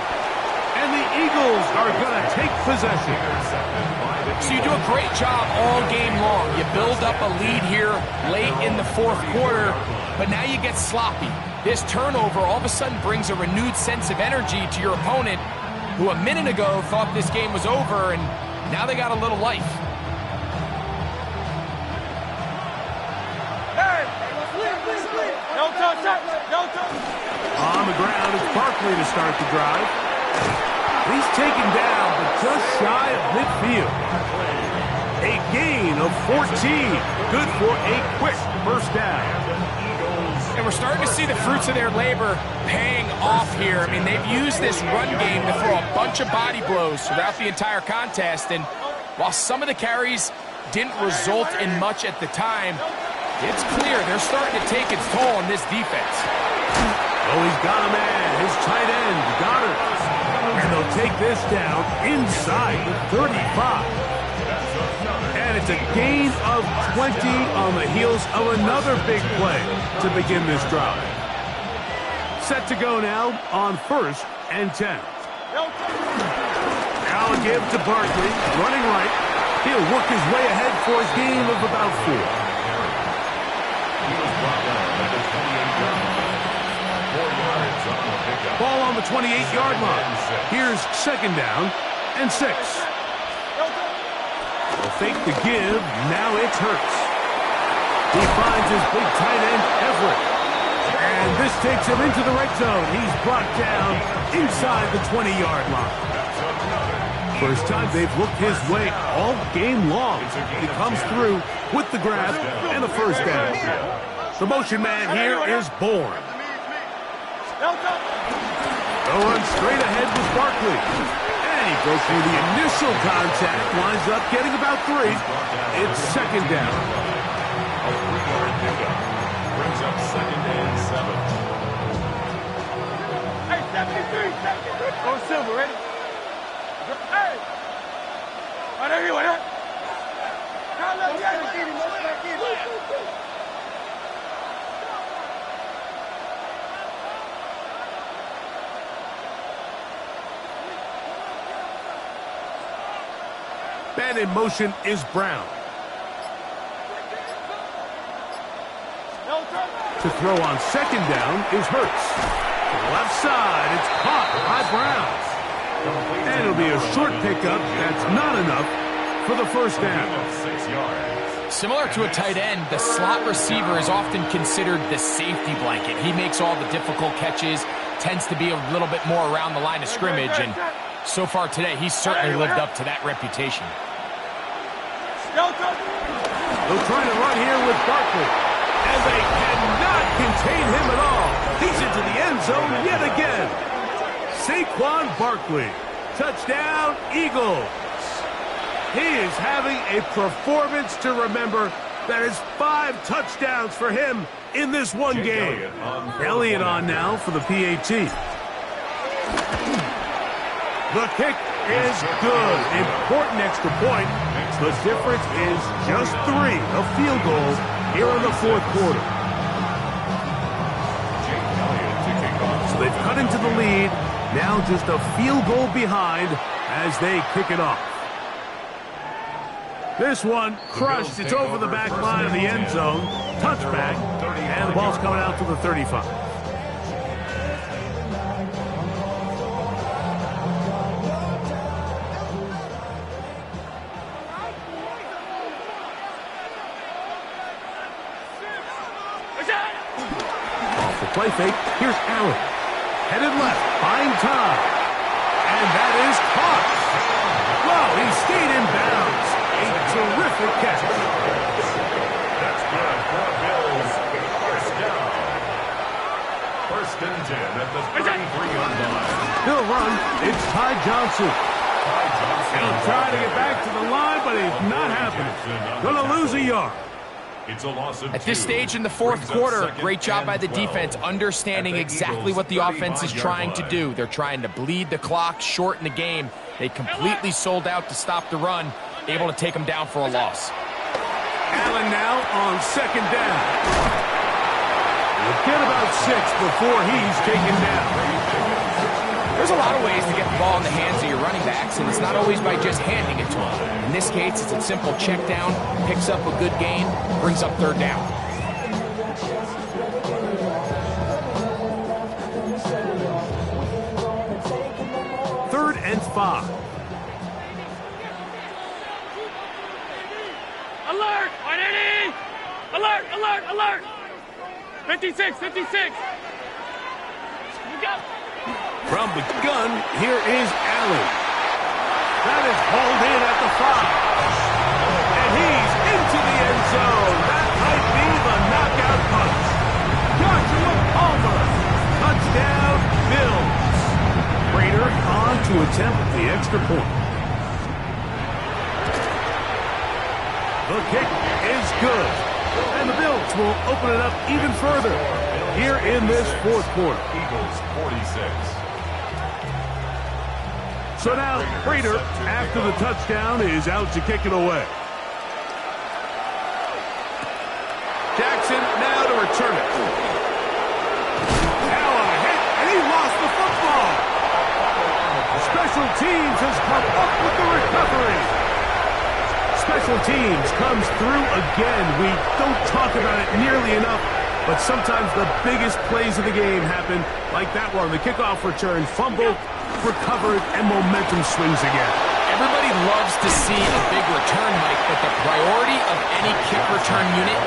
A: And the Eagles are going to take possession.
C: So you do a great job all game long. You build up a lead here late in the 4th quarter, but now you get sloppy. This turnover all of a sudden brings a renewed sense of energy to your opponent, who a minute ago thought this game was over, and now they got a little life.
D: Hey! No touch! No touch!
A: On the ground, it's Barkley to start the drive. He's taken down, but just shy of midfield. A gain of 14. Good for a quick first down.
C: And we're starting to see the fruits of their labor paying off here. I mean, they've used this run game to throw a bunch of body blows throughout the entire contest. And while some of the carries didn't result in much at the time, it's clear they're starting to take its toll on this defense.
A: Oh, he's got a man. His tight end, Goddard. And they'll take this down inside the 35. And it's a gain of 20 on the heels of another big play to begin this drive. Set to go now on 1st and 10. Now a give to Barkley, running right. He'll work his way ahead for a gain of about 4.
B: He was brought down at the 28-yard line. 4 yards on the pickup.
A: Ball on the 28-yard line. Here's 2nd down and 6. They'll fake the give. Now it's Hurts. He finds his big tight end, Everett. And this takes him into the red zone. He's brought down inside the 20-yard line. First time they've looked his way all game long. He comes through with the grab and the first down. The motion man here is Bourne. They'll run straight ahead with Barkley. And he goes through the initial contact, winds up getting about 3. It's 2nd down.
B: A 3-yard pickup brings up 2nd and 7.
D: Hey, 73. Go Silver, ready? Hey! Right here, right here.
A: Man in motion is Brown. To throw on 2nd down is Hurts. To the left side, it's caught by Brown. And it'll be a short pickup. That's not enough for the first down.
B: 6 yards.
C: Similar to a tight end, the slot receiver is often considered the safety blanket. He makes all the difficult catches, tends to be a little bit more around the line of scrimmage, and so far today, he's certainly lived up to that reputation.
A: They'll try to run here with Barkley. And they cannot contain him at all. He's into the end zone yet again. Saquon Barkley. Touchdown, Eagles. He is having a performance to remember. That is 5 touchdowns for him in this one game. Elliott on now for the PAT. The kick is good. Important extra point. The difference is just 3, a field goal here in the fourth quarter. So they've cut into the lead. Now just a field goal behind as they kick it off. This one crushed. It's over the back line of the end zone. Touchback. And the ball's coming out to the 35. Off the play fake. Here's Allen. Headed left. Buying time. And that is caught. Well, he stayed in bounds. A terrific catch.
B: That's good for Bills. First down. First and 10 at the 33-yard line.
A: He'll run. It's Ty Johnson. He'll try to get back to the line, but it's not happening. Gonna lose a yard.
B: It's a loss of
C: At this
B: 2.
C: stage in the fourth
B: Brings up
C: quarter,
B: second
C: great job by the
B: and 12.
C: defense, understanding
B: At the
C: exactly
B: Eagles'
C: what the offense is
B: 35-yard
C: trying to
B: line.
C: do. They're trying to bleed the clock, shorten the game. They completely sold out to stop the run, able to take them down for a loss.
A: Allen now on second down. We'll get about 6 before he's taken down.
C: There's a lot of ways to get the ball in the hands of your running backs, and it's not always by just handing it to them. In this case, it's a simple check down, picks up a good gain, brings up third down.
A: Third and 5.
D: Alert! 180! Alert! Alert! Alert! 56! 56! You go!
A: From the gun, here is Allen. That is hauled in at the 5. And he's into the end zone. That might be the knockout punch. Joshua Palmer. Touchdown, Bills. Prater on to attempt the extra point. The kick is good. And the Bills will open it up even further here in this fourth quarter.
B: Eagles 46.
A: So now, Prater, after the touchdown, is out to kick it away. Jackson now to return it. Now on a hit, and he lost the football. Special teams has come up with the recovery. Special teams comes through again. We don't talk about it nearly enough, but sometimes the biggest plays of the game happen like that one. The kickoff return, fumble, recovered, and momentum swings again.
C: Everybody loves to see a big return, Mike, but the priority of any kick return unit,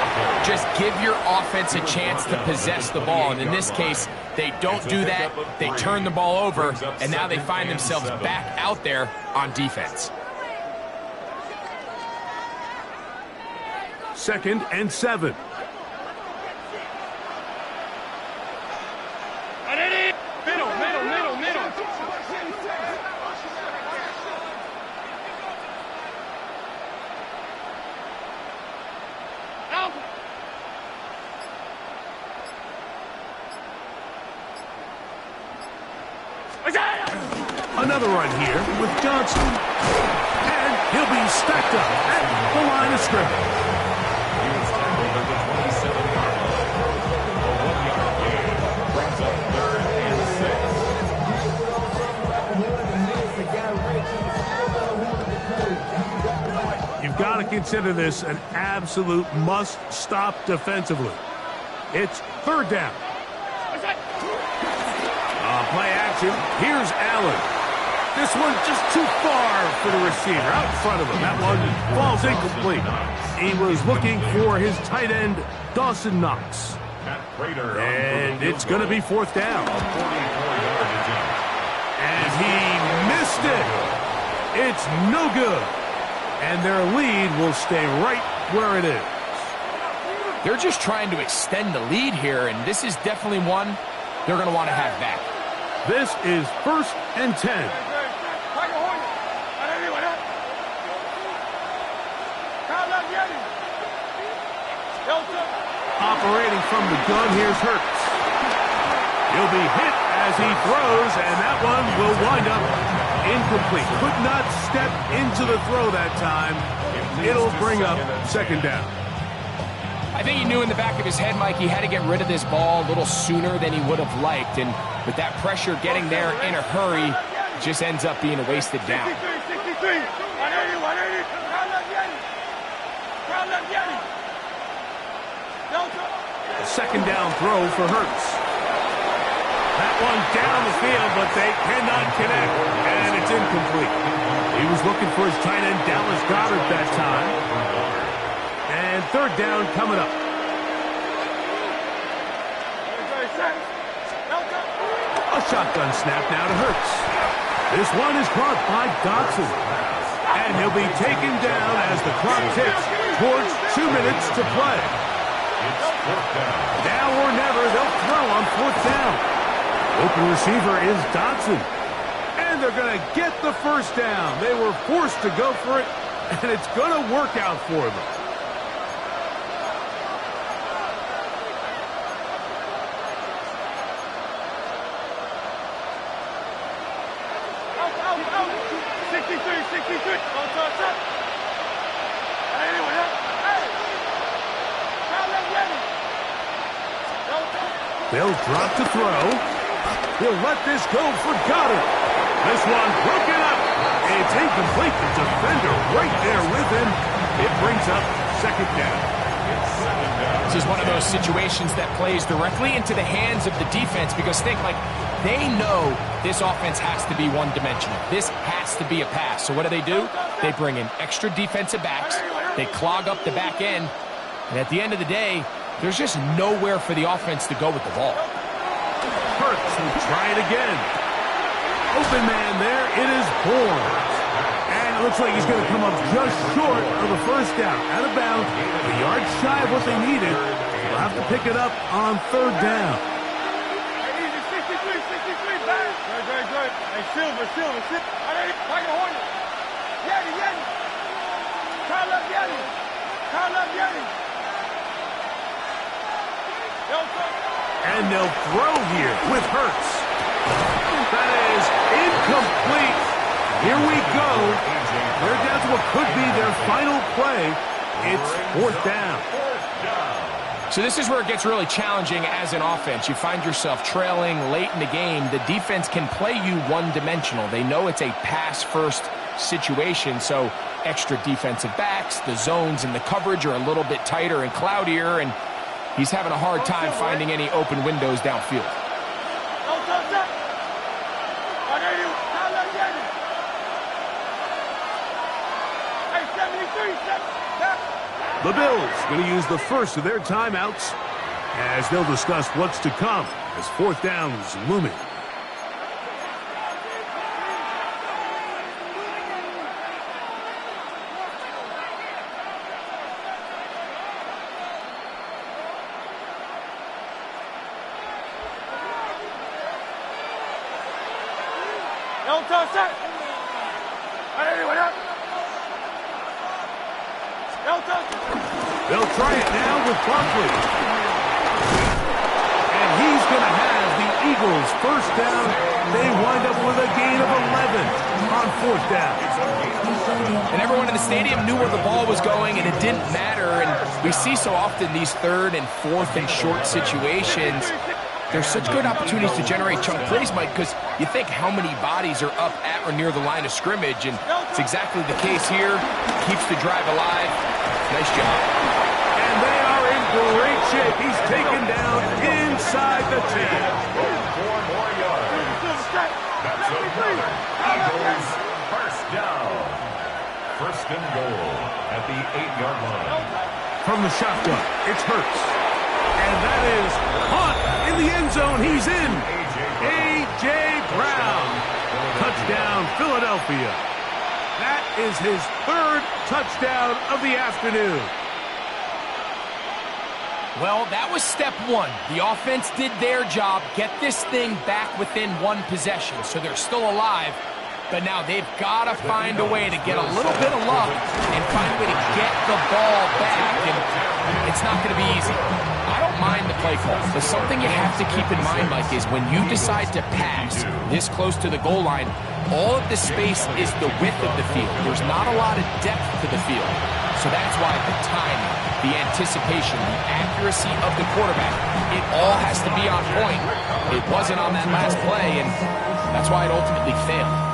C: just give your offense a chance to possess the ball. And in this case, they don't do that. They turn the ball over, and now they find themselves back out there on defense.
A: Second and 7.
D: Middle, middle, middle, middle. Out.
A: Another run here with Johnson. And he'll be stacked up at the line of scrimmage.
B: He was tackled at the 27-yard line. A 1-yard gain brings up third and 6.
A: You've got to consider this an absolute must-stop defensively. It's third down. Play action. Here's Allen. This one just too far for the receiver. Out in front of him. That one falls incomplete. He was looking for his tight end, Dawson Knox. And it's going to be fourth down. And he missed it. It's no good. And their lead will stay right where it is.
C: They're just trying to extend the lead here, and this is definitely one they're going to want to have back.
A: This is first and 10. Operating from the gun, here's Hurts. He'll be hit as he throws, and that one will wind up incomplete. Could not step into the throw that time. It'll bring up second down.
C: I think he knew in the back of his head, Mike, he had to get rid of this ball a little sooner than he would have liked. And with that pressure getting there in a hurry, it just ends up being a wasted down.
D: 63, 180, 180.
A: A second down throw for Hurts. That one down the field, but they cannot connect, and it's incomplete. He was looking for his tight end, Dallas Goedert, that time. And third down coming up. A shotgun snap now to Hurts. This one is caught by Dotson. And he'll be taken down as the clock ticks towards 2 minutes to play. Now or never, they'll throw on fourth down. Open receiver is Dotson. And they're going to get the first down. They were forced to go for it, and it's going to work out for them. They'll drop to throw. He'll let this go for Goedert. This one broken up. It's incomplete. The defender right there with him. It brings up second down.
C: This is one of those situations that plays directly into the hands of the defense because think, like, they know this offense has to be one-dimensional. This has to be a pass. So what do? They bring in extra defensive backs. They clog up the back end. And at the end of the day, there's just nowhere for the offense to go with the ball.
A: Hurts will try it again. Open man there. It is Bourne. And it looks like he's going to come up just short of the first down. Out of bounds, a yard shy of what they needed. They'll have to pick it up on third down.
D: 63, back. Good. Hey, Silver. Like a Hornet. Yeti. Call up Yeti.
A: And they'll throw here with Hurts. That is incomplete. Here we go. They're down to what could be their final play. It's fourth down.
C: So this is where it gets really challenging as an offense. You find yourself trailing late in the game. The defense can play you one-dimensional. They know it's a pass-first situation, so extra defensive backs, the zones and the coverage are a little bit tighter and cloudier, and he's having a hard time finding any open windows downfield.
A: The Bills going to use the first of their timeouts as they'll discuss what's to come as fourth down is looming. They'll try it now with Barkley. And he's going to have the Eagles first down. They wind up with a gain of 11 on fourth down.
C: And everyone in the stadium knew where the ball was going, and it didn't matter. And we see so often these third and fourth and short situations. There's such good opportunities to generate chunk plays, Mike, because you think how many bodies are up at or near the line of scrimmage, and it's exactly the case here. Keeps the drive alive. Nice job.
A: And they are in great shape. He's taken down inside the 10.
B: 4 more yards. That's another Eagles first down. First and goal at the 8-yard line.
A: From the shotgun, it's Hurts. And that is Hunt in the end zone. He's in. A.J. Brown. Touchdown, Philadelphia. That is his third touchdown of the afternoon.
C: Well, that was step one. The offense did their job, get this thing back within one possession, so they're still alive. But now they've got to find a way to get a little bit of luck and find a way to get the ball back, and it's not going to be easy. I don't play call. But something you have to keep in mind, Mike, is when you decide to pass this close to the goal line, all of the space is the width of the field. There's not a lot of depth to the field. So that's why the timing, the anticipation, the accuracy of the quarterback, it all has to be on point. It wasn't on that last play, and that's why it ultimately failed.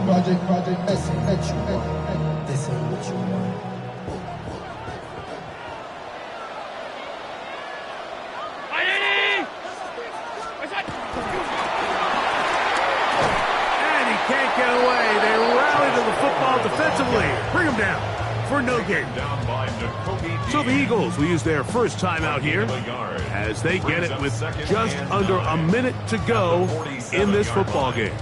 E: Project, this ain't what you want.
A: And he can't get away. They rally to the football defensively. Bring him down for no gain. So the Eagles will use their first timeout here as they get it with just under a minute to go in this football game.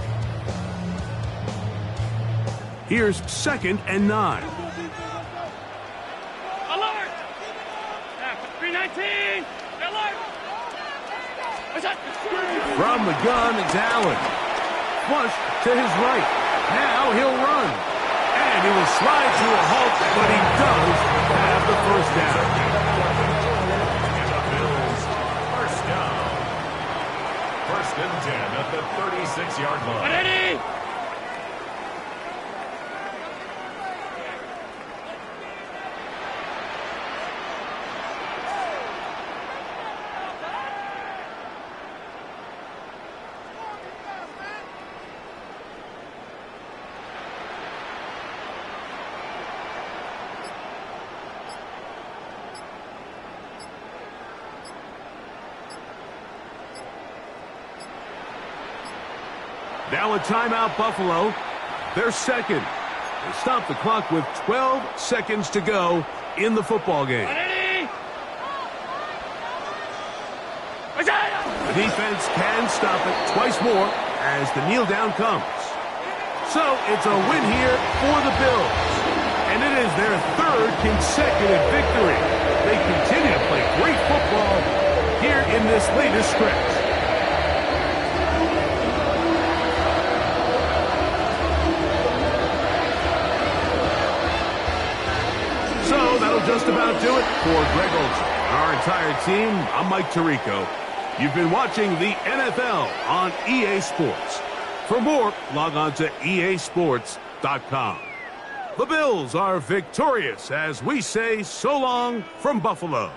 A: Here's 2nd and 9.
D: Alert! 319! Alert!
A: From the gun, it's Allen. Flush to his right. Now he'll run. And he will slide to a halt, but he does have the first down.
B: And the Bills, first down. 1st and 10 at the 36-yard line.
D: Ready?
A: Now a timeout, Buffalo. They're second. They stop the clock with 12 seconds to go in the football game.
D: Ready?
A: The defense can stop it twice more as the kneel down comes. So it's a win here for the Bills. And it is their 3rd consecutive victory. They continue to play great football here in this latest stretch. So that'll just about do it for Greg Olsen. Our entire team, I'm Mike Tirico. You've been watching the NFL on EA Sports. For more, log on to easports.com. The Bills are victorious as we say so long from Buffalo.